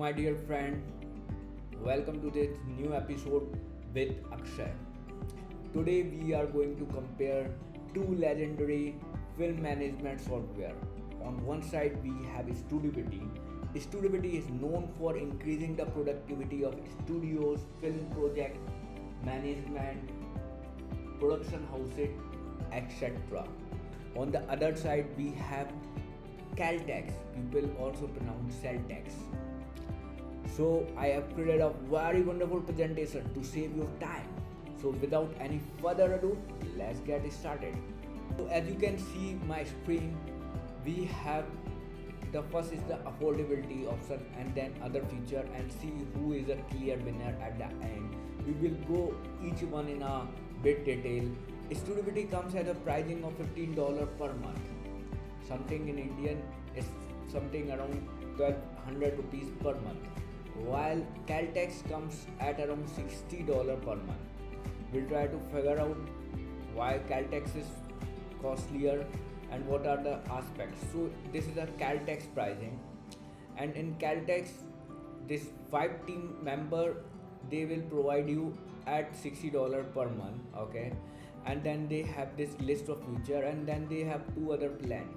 my dear friend, welcome to this new episode with Akshay. Today we are going to compare two legendary film management software. On one side we have StudioVity. StudioVity is known for increasing the productivity of studios, film project management, production houses, etc. On the other side we have Celtx. People also pronounce Celtx. So I have created a very wonderful presentation to save your time. So without any further ado, let's get started. So as you can see my screen, we have the first is the affordability option and then other feature, and see who is a clear winner at the end. We will go each one in a bit detail. StudioVity comes at a pricing of $15 per month. Something in Indian is something around 1200 rupees per month, while Celtx comes at around $60 per month. We'll try to figure out why Celtx is costlier and what are the aspects. So this is a Celtx pricing, and in Celtx this 5 team member they will provide you at $60 per month, okay, and then they have this list of feature, and then they have two other plans.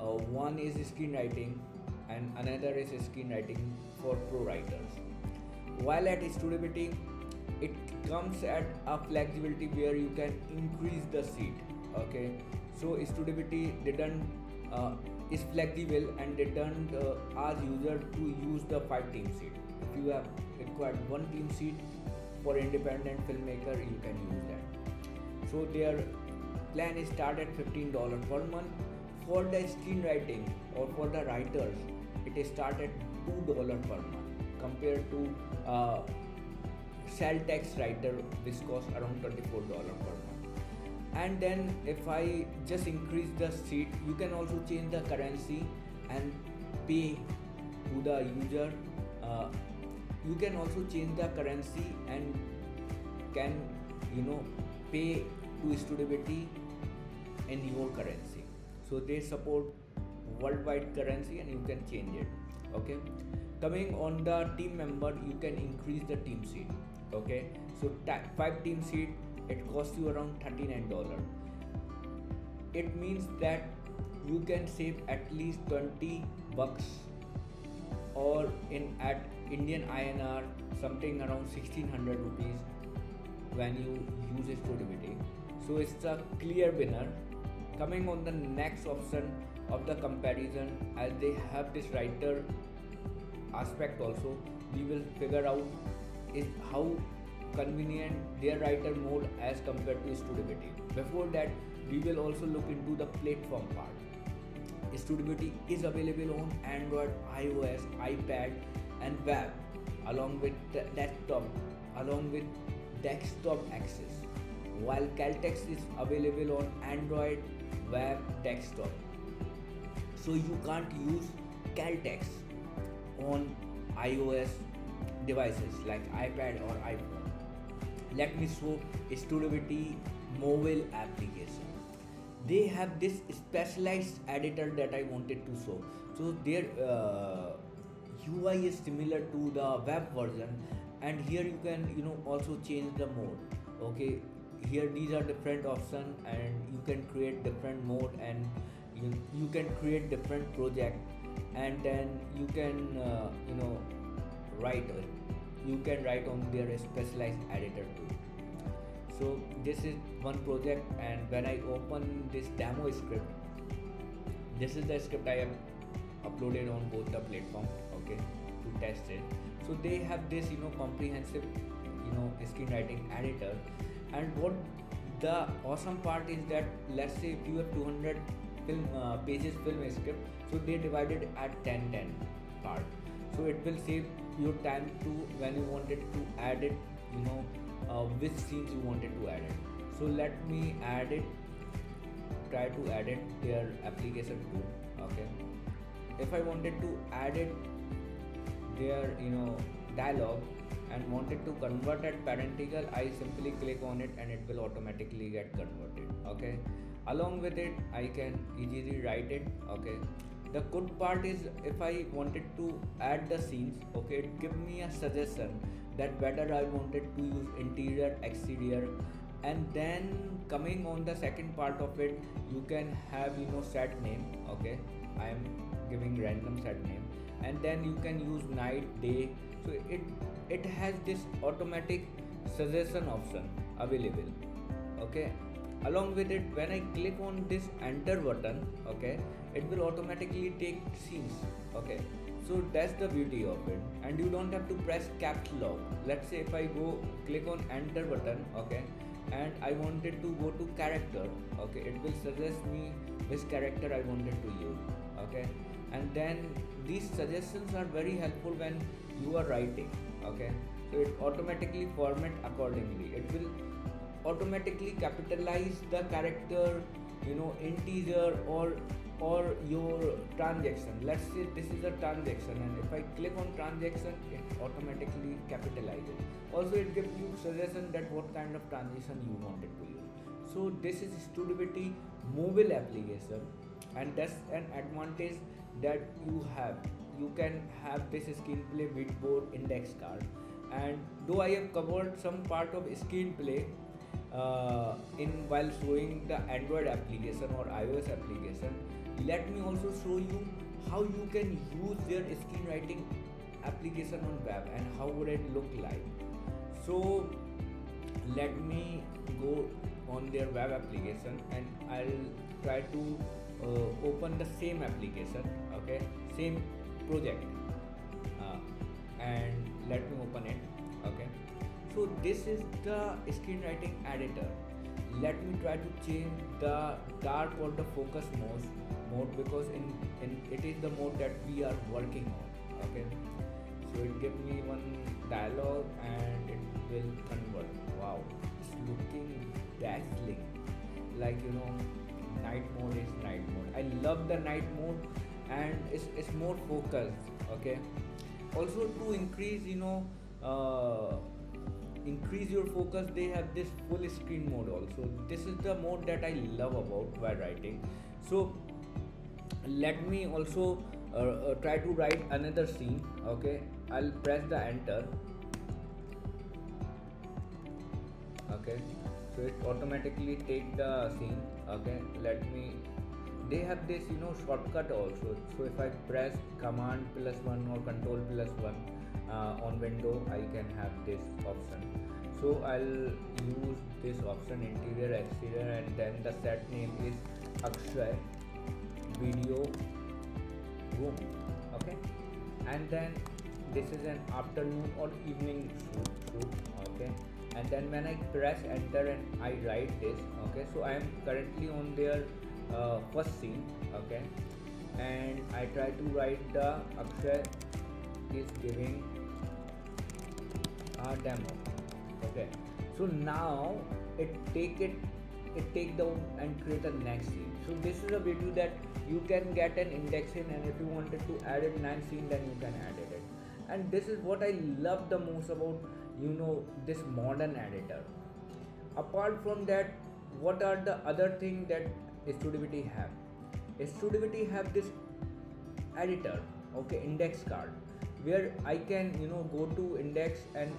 One is screenwriting and another is screenwriting for pro writers. While at StudioVity, it comes at a flexibility where you can increase the seat. Okay, so StudioVity didn't is flexible and didn't ask user to use the 5 team seat. If you have required 1 team seat for independent filmmaker, you can use that. So their plan is start at $15 per month. For the screenwriting or for the writers, it is started $2 per month compared to Celtx writer, which costs around $24 per month. And then if I just increase the seat, you can also change the currency and pay to the user. You can also change the currency and can pay to StudioVity in your currency. So they support worldwide currency and you can change it. Okay, coming on the team member, you can increase the team seat. Okay, so 5 team seat, it costs you around $39. It means that you can save at least $20 or in at Indian INR something around 1600 rupees when you use StudioVity. So it's a clear winner. Coming on the next option of the comparison, as they have this writer aspect also, we will figure out is how convenient their writer mode as compared to StudioVity. Before that, we will also look into the platform part. StudioVity is available on Android, iOS, iPad and web, along with the desktop access, while Celtx is available on Android, web, desktop. So you can't use Celtx on iOS devices like iPad or iPhone. Let me show StudioVity mobile application. They have this specialized editor that I wanted to show. So their UI is similar to the web version, and here you can also change the mode. Okay, here these are different options and you can create different mode, and you can create different project, and then you can write on their specialized editor too. So this is one project, and when I open this demo script, this is the script I have uploaded on both the platform, okay, to test it. So they have this comprehensive screenwriting editor. And what the awesome part is that, let's say if you have 200 pages film script, so they divided at 10 part. So it will save your time to when you wanted to add it, which scenes you wanted to add it. So let me try to add it their application too. Okay, if I wanted to add it their dialogue and wanted to convert at parenthetical, I simply click on it and it will automatically get converted. Okay, along with it I can easily write it. Okay, The good part is if I wanted to add the scenes, okay, it give me a suggestion that whether I wanted to use interior, exterior, and then coming on the second part of it, you can have set name, okay. I am giving random set name, and then you can use night, day. So it has this automatic suggestion option available, okay. Along with it, when I click on this enter button, okay, it will automatically take scenes, okay. So that's the beauty of it, and you don't have to press caps lock. Let's say if I go click on enter button, okay, and I wanted to go to character, okay, it will suggest me which character I wanted to use, okay. And then these suggestions are very helpful when you are writing, okay. So it automatically format accordingly. It will automatically capitalize the character, integer or your transaction. Let's say this is a transaction, and if I click on transaction, it automatically capitalizes. Also, it gives you suggestion that what kind of transition you wanted to use. So this is StudioVity mobile application, and that's an advantage that you have. You can have this screenplay, beatboard, index card, and though I have covered some part of screenplay in while showing the Android application or iOS application, let me also show you how you can use their screenwriting application on web and how would it look like. So let me go on their web application, and I'll try to open the same application, okay, same project, and let me open it, okay. So this is the screenwriting editor. Let me try to change the dark or the focus mode because in it is the mode that we are working on, okay. So it gives me one dialogue and it will convert. Wow, it's looking dazzling, like night mode is night mode. I love the night mode, and it's more focused, okay. Also, to increase increase your focus, they have this full screen mode also. This is the mode that I love about while writing. So let me also try to write another scene, okay. I'll press the enter, okay. So it automatically take the scene, okay. They have this shortcut also. So if I press command +1 or control +1 on window, I can have this option. So I'll use this option, interior, exterior, and then the set name is Akshay video room, okay. And then this is an afternoon or evening shoot, okay. And then when I press enter and I write this, okay, so I am currently on their first scene, okay, and I try to write the Akshay is giving a demo, okay. So now it take down and create a next scene. So this is a beauty that you can get an indexing, and if you wanted to add it 9 scene, then you can add it. And this is what I love the most about this modern editor. Apart from that, what are the other things that StudioVity have? StudioVity have this editor, okay, index card, where I can go to index, and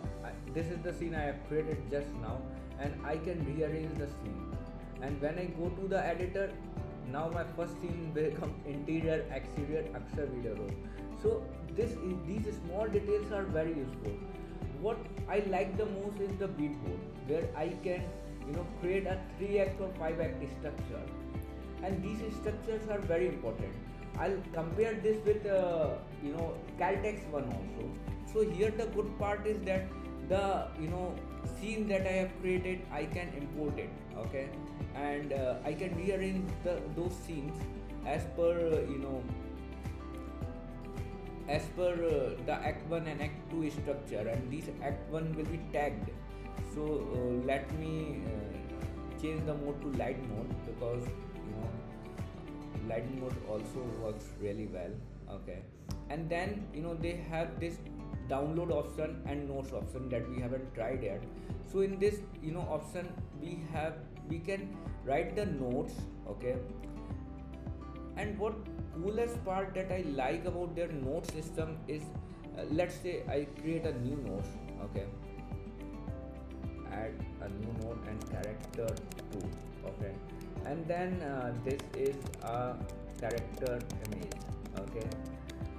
this is the scene I have created just now, and I can rearrange the scene. And when I go to the editor, now my first scene will become interior, exterior, Akshay video room. So these small details are very useful. What I like the most is the beatboard, where I can create a 3-act or 5-act structure, and these structures are very important. I'll compare this with Celtx one also. So here the good part is that the scene that I have created, I can import it, okay, and I can rearrange those scenes as per the act 1 and act 2 structure, and these act 1 will be tagged. So let me change the mode to light mode, because light mode also works really well, okay. And then they have this download option and notes option that we haven't tried yet. So in this option, we can write the notes, okay. And what coolest part that I like about their note system is, let's say I create a new note, okay, add a new note and character 2, okay, and then this is a character image, okay,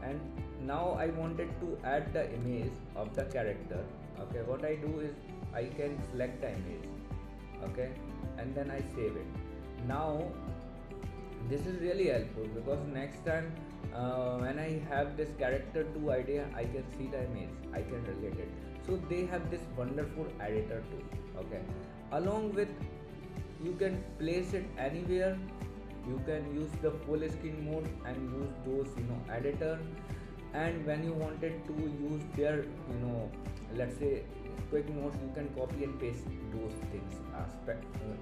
and now I wanted to add the image of the character, okay. What I do is I can select the image, okay, and then I save it. Now this is really helpful because next time when I have this character 2 idea, I can see the image, I can relate it. So they have this wonderful editor too, okay. Along with, you can place it anywhere. You can use the full screen mode and use those, editor. And when you wanted to use their, let's say quick notes, you can copy and paste those things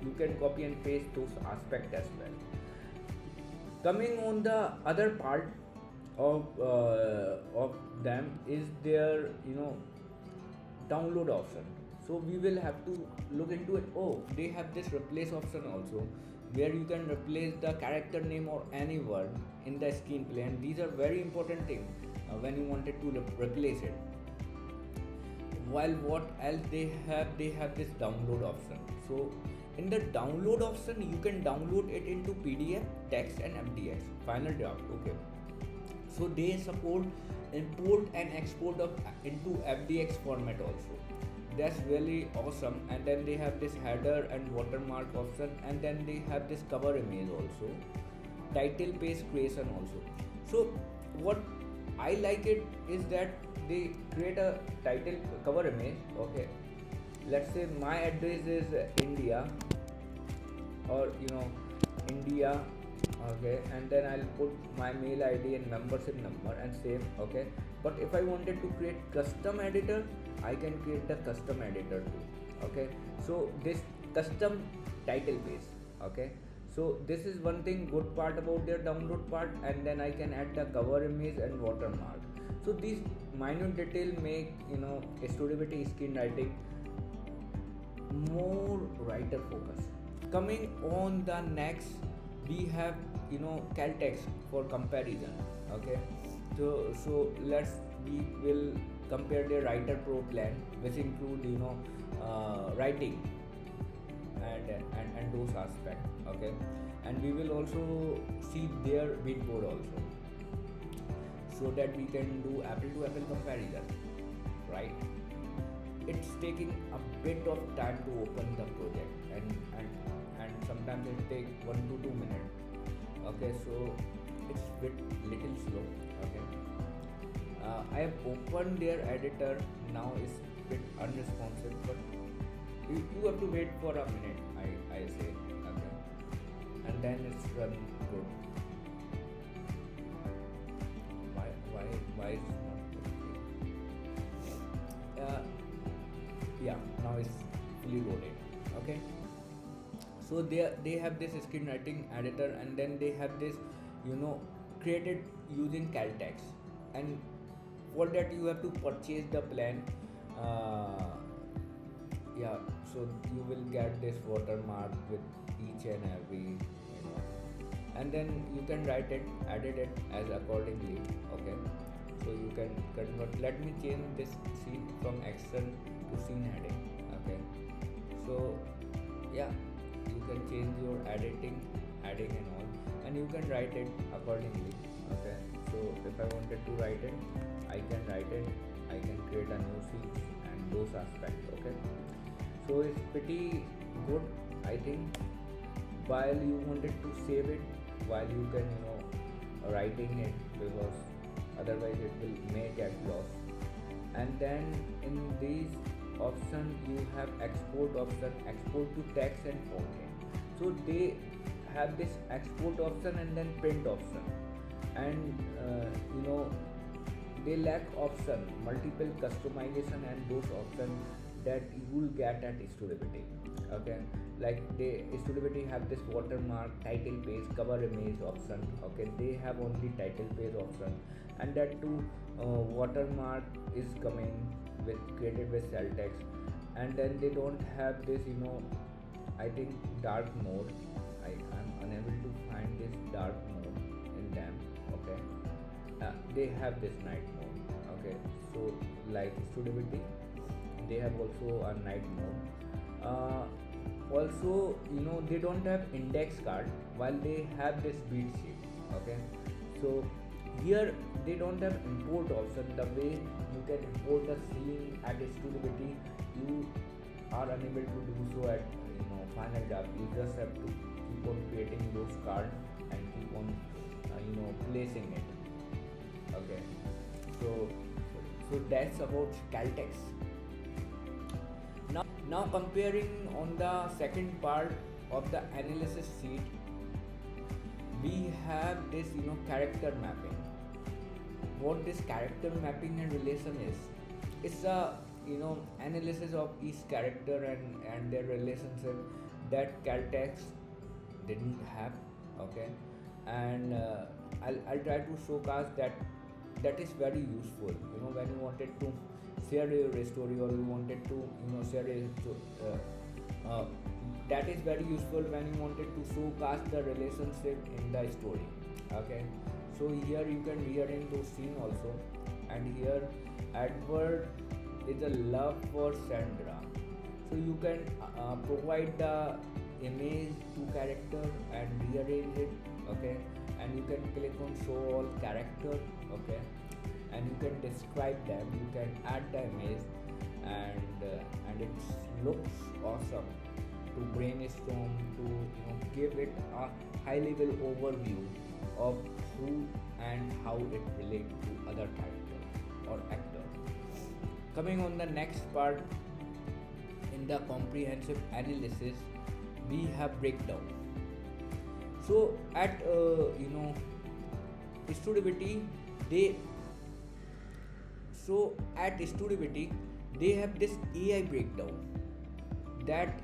you can copy and paste those aspects as well. Coming on the other part of them is their, download option. So we will have to look into it. Oh, they have this replace option also, where you can replace the character name or any word in the screenplay, and these are very important things when you wanted to replace it. While what else they have this download option. So in the download option, you can download it into PDF, text and FDX, final draft, okay. So they support import and export into FDX format also. That's really awesome. And then they have this header and watermark option, and then they have this cover image also, title page creation also. So what I like it is that they create a title cover image, okay. Let's say my address is India, or India, okay, and then I'll put my mail ID and membership number and save, okay. But if I wanted to create custom editor, I can create the custom editor too, okay. So this custom title page, okay. So this is one thing good part about their download part, and then I can add the cover image and watermark. So these minute detail make StudioVity screenwriting more writer focus. Coming on the next, we have Celtx for comparison, okay. So we will compare the writer pro plan, which include writing and those aspects, okay. And we will also see their bitboard also, so that we can do apple to apple comparison, right. It's taking a bit of time to open the project, and sometimes it takes 1 to 2 minutes, okay. So it's little slow, okay. I have opened their editor. Now it's bit unresponsive, but you have to wait for a minute, I say, okay, and then it's run good. Why it's not good? Yeah, now it's fully loaded, okay. So they have this screenwriting editor, and then they have this created using Celtx, and for that you have to purchase the plan. Yeah, so you will get this watermark with each and every, and then you can write it, edit it as accordingly, okay. So you can convert. Let me change this scene from action to scene heading, okay. So yeah, you can change your editing, adding and all, and you can write it accordingly, okay. So if I wanted to write it, I can write it, I can create a new scene and those aspects, okay. So it's pretty good, I think. While you wanted to save it, while you can writing it, because otherwise it will may get lost. And then in these option you have export option, export to text and content. So they have this export option and then print option, and they lack option, multiple customization and those options that you will get at StudioVity, okay. Like StudioVity have this watermark, title page, cover image option, okay. They have only title page option, and that too watermark is coming with created with Celtx, and then they don't have this I think dark mode. I am unable to find this dark mode in them, Okay, they have this night mode. Okay, so like StudioVity, they have also a night mode. Also, they don't have index card while they have this beat sheet. Okay, so here they don't have import option. The way you can import a scene at StudioVity, you are unable to do so at Final Draft. You just have to keep on creating those cards and keep on placing it. Okay, so that's about Celtx. Now comparing on the second part of the analysis sheet, we have this character mapping. What this character mapping and relation is, it's a analysis of each character and their relationship that Celtx didn't have. Okay, and I'll try to showcase that is very useful when you wanted to share your story, or you wanted to share that is very useful when you wanted to showcase the relationship in the story. Okay, so here you can rearrange those scenes also, and here Edward is a love for Sandra, so you can provide the image to character and rearrange it. Okay, and you can click on show all character. Okay, and you can describe them, you can add the image, and it looks awesome to brainstorm, to give it a high level overview of who and how it relates to other character or actor. Coming on the next part, in the comprehensive analysis, we have breakdown. So at StudioVity, they have this AI breakdown that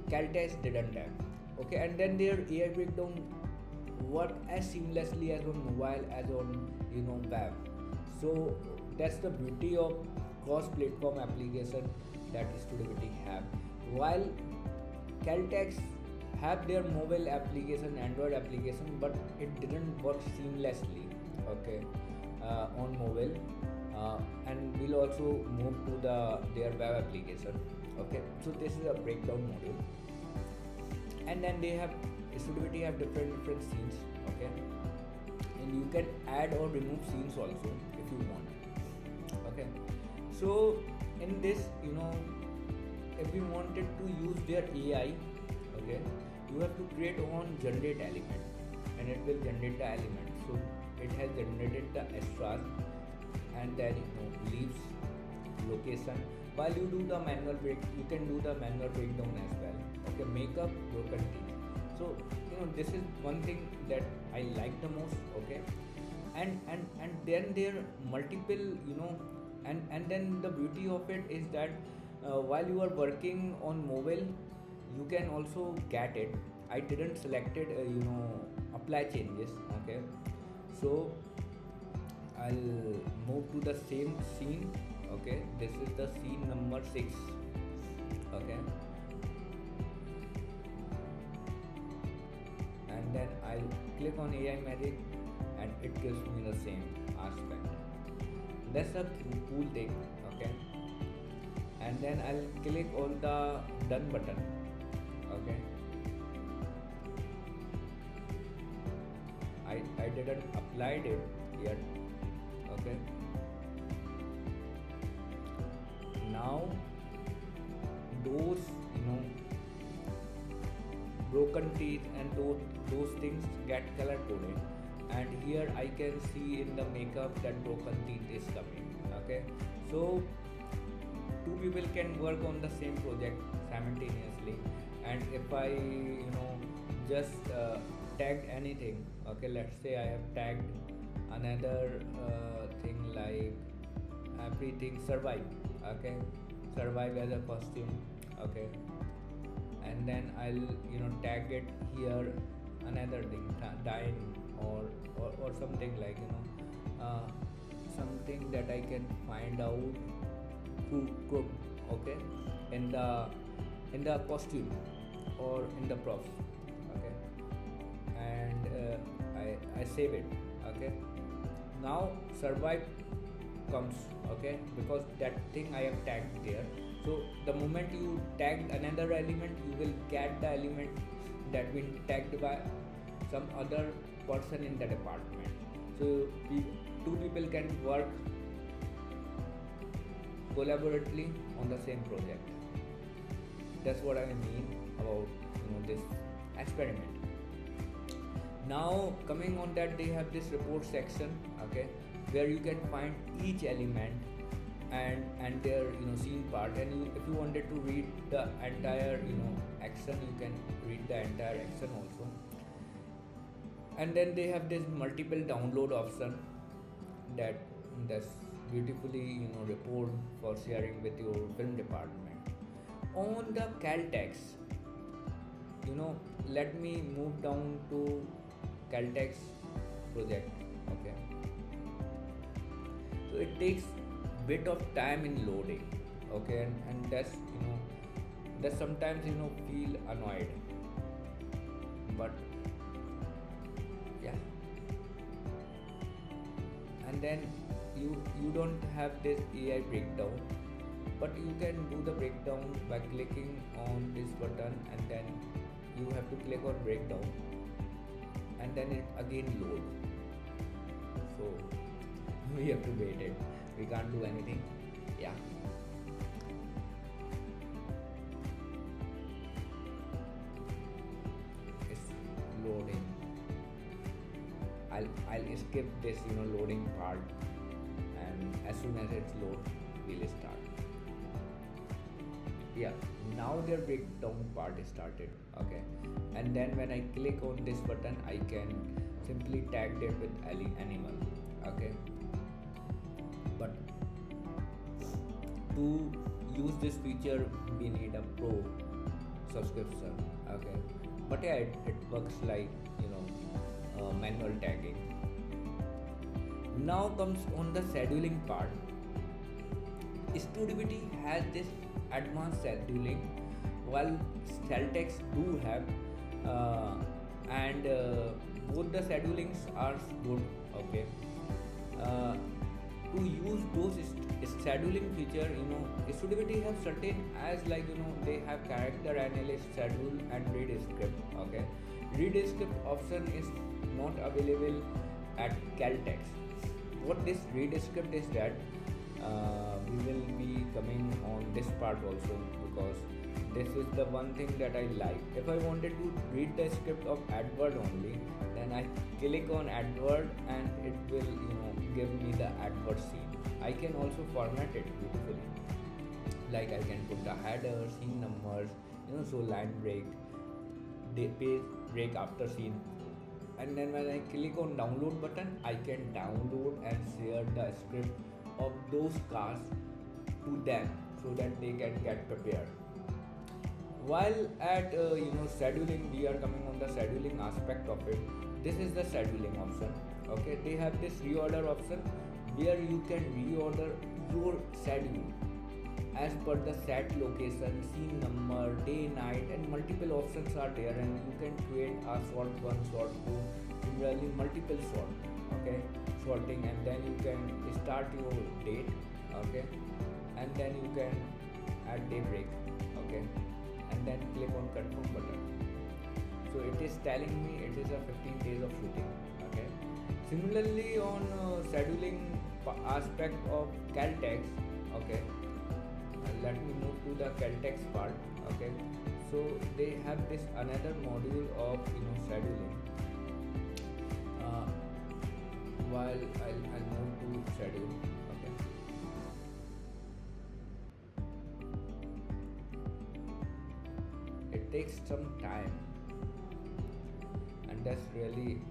Celtx didn't have. Okay, and then their AI breakdown work as seamlessly as on mobile as on web. So that's the beauty of cross-platform application that StudioVity have. While Celtx have their mobile application, Android application, but it didn't work seamlessly. Okay, on mobile, and we'll also move to their web application. Okay, so this is a breakdown module, and then they have StudioVity have different scenes. Okay, and you can add or remove scenes also if you want. Okay, so in this if you wanted to use their AI, okay, you have to create one generate element, and it will generate the element. So it has generated the extras, and then leaves, location. While you do the manual break, you can do the manual breakdown as well. Okay, makeup, broken teeth. So this is one thing that I like the most. Okay, and then there are multiple and then the beauty of it is that while you are working on mobile, you can also get it. I didn't selected apply changes. Okay, so I'll move to the same scene. Okay, this is the scene number 6. Okay, and then I'll click on AI magic, and it gives me the same aspect. That's a cool thing. Okay, and then I'll click on the done button. Okay, I didn't applied it yet. Okay, now those broken teeth and those things get color coded, and here I can see in the makeup that broken teeth is coming. Okay, so two people can work on the same project simultaneously, and if I just tagged anything. Okay, let's say I have tagged another thing like everything survive. Okay, survive as a costume. Okay, and then I'll tag it here another thing, dine or something like something that I can find out who cooked. Okay, in the costume or in the props. Okay, and I save it. Okay, now survive comes, okay, because that thing I have tagged there. So the moment you tagged another element, you will get the element that been tagged by some other person in the department. So two people can work collaboratively on the same project. That's what I mean about this experiment. Now coming on that, they have this report section, okay, where you can find each element and their scene part, and if you wanted to read the entire action, you can read the entire action also. And then they have this multiple download option that's beautifully report for sharing with your film department. On the Celtx, let me move down to Celtx project. Okay, so it takes bit of time in loading. Okay, and that's that sometimes feel annoyed, but yeah. And then you don't have this AI breakdown, but you can do the breakdown by clicking on this button, and then you have to click on breakdown, and then it again load. So we have to wait it, we can't do anything. Yeah, it's loading. I'll skip this loading part, and as soon as it's load, we'll start. Yeah, now their breakdown part is started. Okay, and then when I click on this button, I can simply tag it with animal. Okay, but to use this feature, we need a pro subscription. Okay, but yeah, it works like manual tagging. Now comes on the scheduling part. StudioVity has this advanced scheduling, while Celtx do have, and both the schedulings are good. Okay, to use those scheduling feature, StudioVity have certain as like they have character analyst, schedule, and read script. Okay, read script option is not available at Celtx. What this read script is that we will be coming on this part also, because this is the one thing that I like. If I wanted to read the script of advert only, then I click on advert and it will give me the advert scene. I can also format it beautifully, like I can put the header, scene numbers, so line break, page break after scene. And then when I click on download button, I can download and share the script of those casts to them, so that they can get prepared. While at scheduling, we are coming on the scheduling aspect of it. This is the scheduling option. Okay, they have this reorder option where you can reorder your schedule as per the set location, scene number, day, night, and multiple options are there, and you can create a sort 1, sort 2, similarly multiple sort. Okay, sorting, and then you can start your date. Okay, and then you can add day break. Okay, and then click on confirm button. So it is telling me it is a 15 days of shooting. Okay, similarly on scheduling aspect of Celtx. Okay, let me move to the Celtx part. Okay, so they have this another module of scheduling. While I'll move to schedule. Okay, it takes some time, and that's really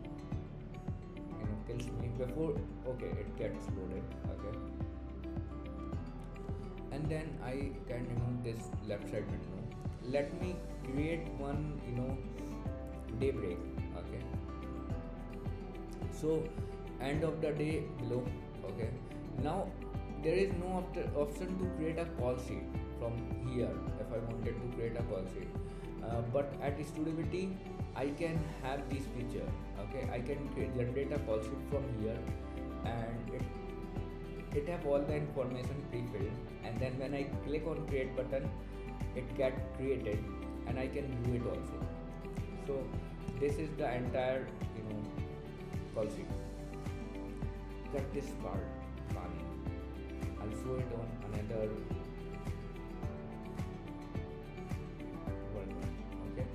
kills me before. Okay, it gets loaded. Okay, and then I can remove this left side window. Let me create one day break. Okay, so end of the day below. Okay, now there is no option to create a call sheet from here. If I wanted to create a call sheet, But at StudioVity I can have this feature. Okay, I can generate a call sheet from here, and it have all the information pre-filled, and then when I click on create button, it get created and I can view it also. So this is the entire call sheet. Cut this part, Pani. I'll show it on another one. Okay.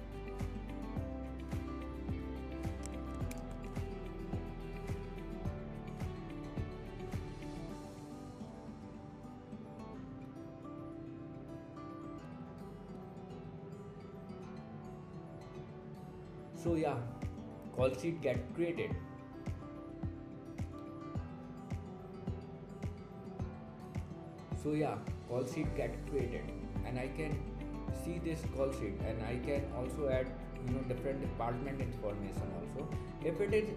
So yeah, call sheet get created. So yeah, call sheet get created, and I can see this call sheet, and I can also add different department information also. If it is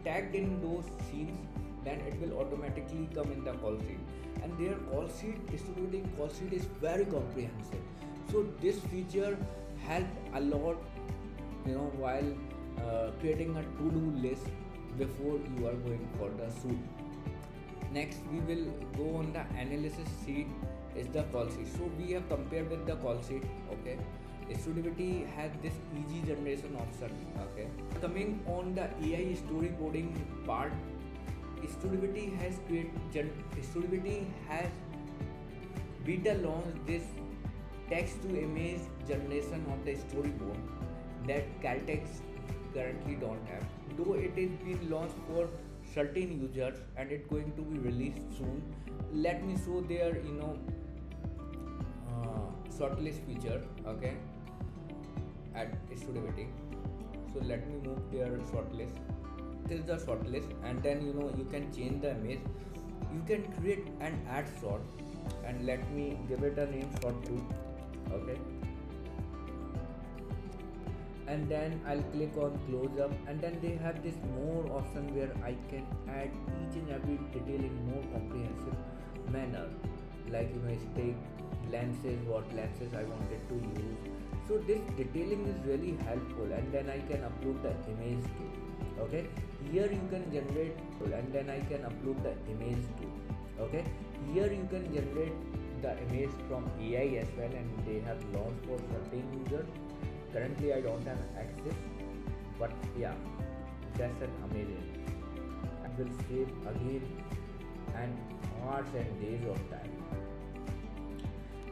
tagged in those scenes, then it will automatically come in the call sheet. And their call sheet, StudioVity call sheet is very comprehensive. So this feature helped a lot while creating a to-do list before you are going for the shoot. Next we will go on the analysis sheet is the call sheet. So we have compared with the call sheet. Okay, StudioVity has this easy generation option. Okay, coming on the AI storyboarding part, StudioVity has beta launched this text to image generation of the storyboard that Celtx currently don't have, though it is being launched for certain users and it's going to be released soon. Let me show their shortlist feature. Okay, at StudioVity. So let me move their shortlist. This is the shortlist, and then you can change the image. You can create and add short, and let me give it a name short 2. Okay, and then I'll click on close up, and then they have this more option where I can add each and every detail in more comprehensive manner, like stake lenses, what lenses I wanted to use. So this detailing is really helpful, and then I can upload the image too. Okay, here you can generate, and then I can upload the image too. Okay, here you can generate the image from AI as well, and they have launched for certain users. Currently I don't have access, but yeah, that's an amazing. I will save again and hours and days of time.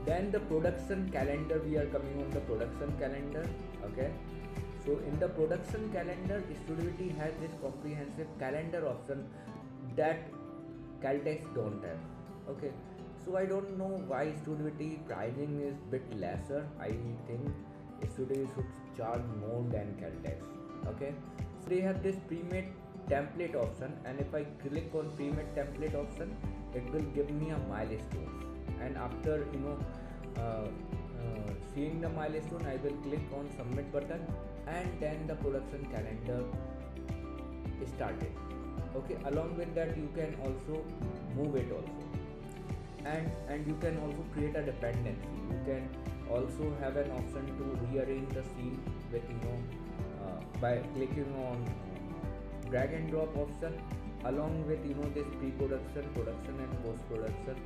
Then the production calendar, we are coming on the production calendar. Okay, so in the production calendar, StudioVity has this comprehensive calendar option that Celtx don't have. Okay, so I don't know why StudioVity pricing is bit lesser. I think StudioVity should charge more than Celtx. Okay, so they have this pre-made template option, and if I click on pre-made template option, it will give me a milestone, and after seeing the milestone, I will click on submit button, and then the production calendar is started. Okay, along with that you can also move it also, and you can also create a dependency. You can also have an option to rearrange the scene with by clicking on drag and drop option. Along with this pre-production, production and post-production,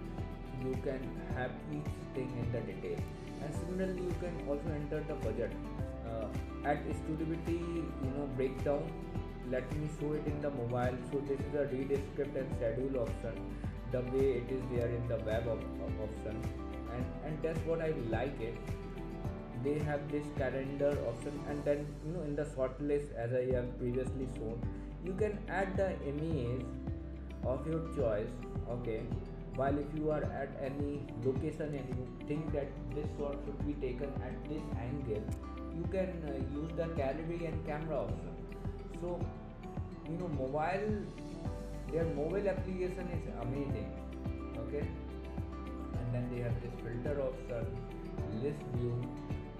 you can have each thing in the detail. And similarly you can also enter the budget at StudioVity breakdown. Let me show it in the mobile. So this is a read script and schedule option, the way it is there in the web option, and that's what I like it. They have this calendar option, and then in the shortlist, as I have previously shown, you can add the image of your choice. Okay, while if you are at any location and you think that this shot should be taken at this angle, you can use the gallery and camera option. So their mobile application is amazing. Okay, and then they have this filter option, list view.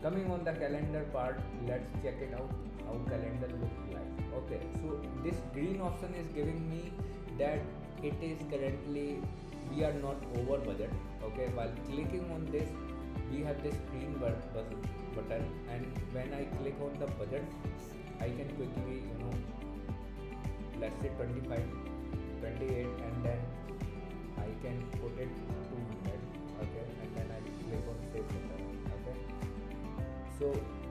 Coming on the calendar part, let's check it out how calendar looks like. Okay, so this green option is giving me that it is currently we are not over budget. Okay, while clicking on this, we have this screen button, and when I click on the budget, I can quickly, let's say 25, 28, and then I can put it 200. Okay, and then I click on save button. Okay, so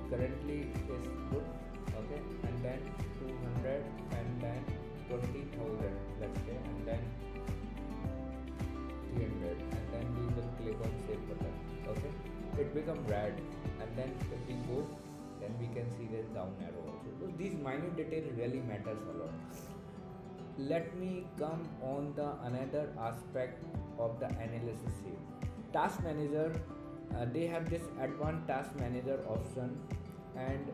currently is good. Okay, and then 200, and then 20,000, let's say, and then 300, and then we will click on save button. Okay, it become red, and then if we go, then we can see the down arrow also. So these minute details really matters a lot. Let me come on the another aspect of the analysis here. Task manager, they have this advanced task manager option, and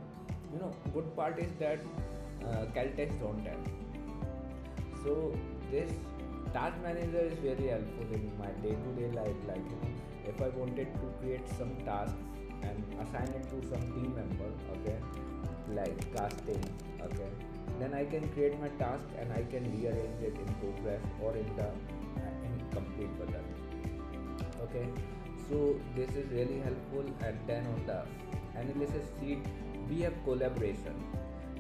good part is that Celtx don't have. So this task manager is very helpful in my day-to-day life. Like if I wanted to create some tasks and assign it to some team member, okay, like casting, okay, then I can create my task and I can rearrange it in progress or in the complete button. Okay, so this is really helpful. And then on the analysis sheet, we have collaboration.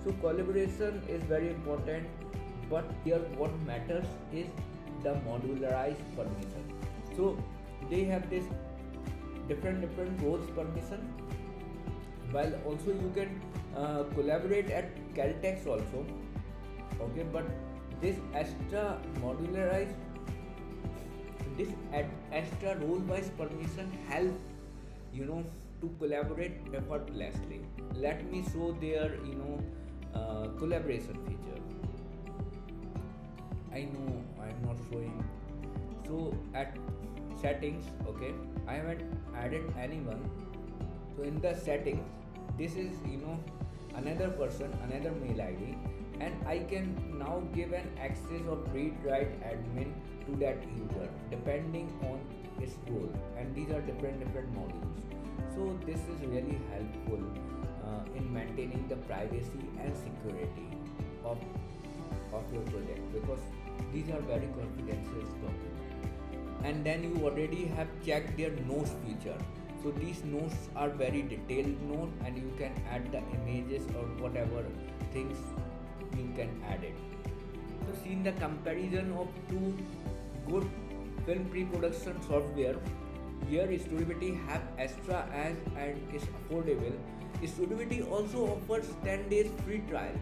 So collaboration is very important, but here what matters is the modularized permission. So they have this different roles permission, while also you can collaborate at Celtx also. Okay, but this extra modularized, this extra role wise permission help to collaborate effortlessly. Let me show their collaboration feature. I know I'm not showing. So at settings, okay, I haven't added anyone. So in the settings, this is another person, another mail ID, and I can now give an access of read-write admin to that user depending on its role, and these are different modules. So this is really helpful in maintaining the privacy and security of your project, because these are very confidential documents. And then you already have checked their notes feature. So these notes are very detailed note, and you can add the images or whatever things you can add it. So seen the comparison of two good film pre-production software. Here StudioVity have extra and is affordable. StudioVity also offers 10 days free trial.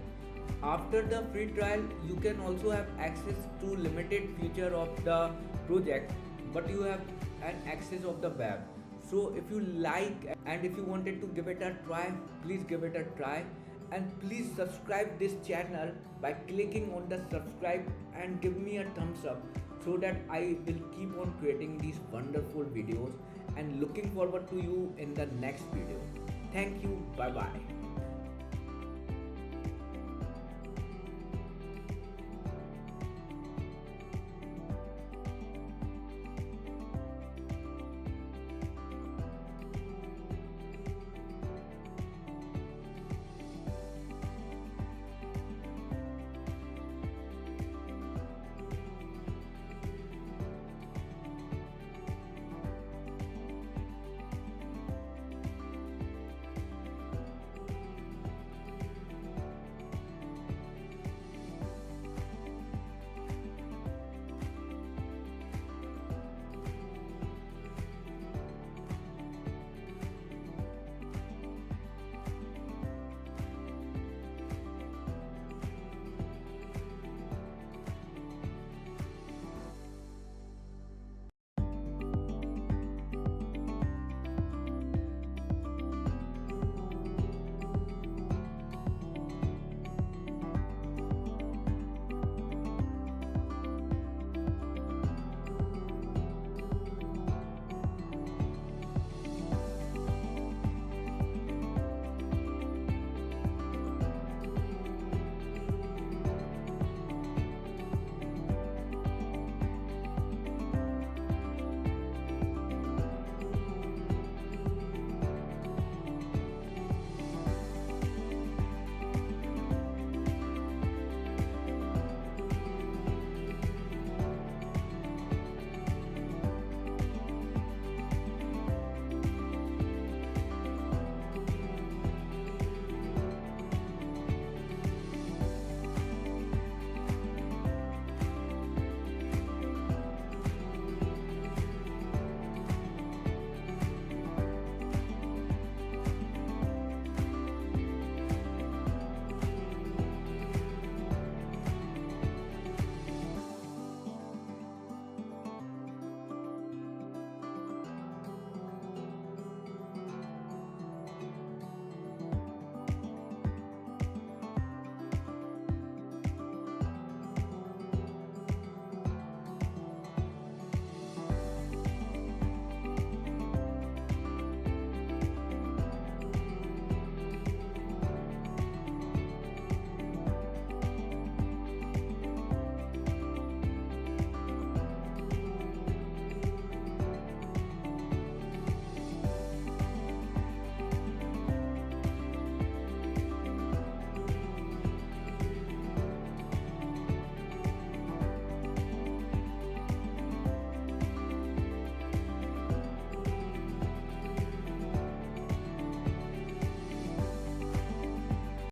After the free trial, you can also have access to limited feature of the project, but you have an access of the web. So if you like and if you wanted to give it a try, please give it a try, and please subscribe this channel by clicking on the subscribe and give me a thumbs up, so that I will keep on creating these wonderful videos, and looking forward to you in the next video. Thank you. Bye bye.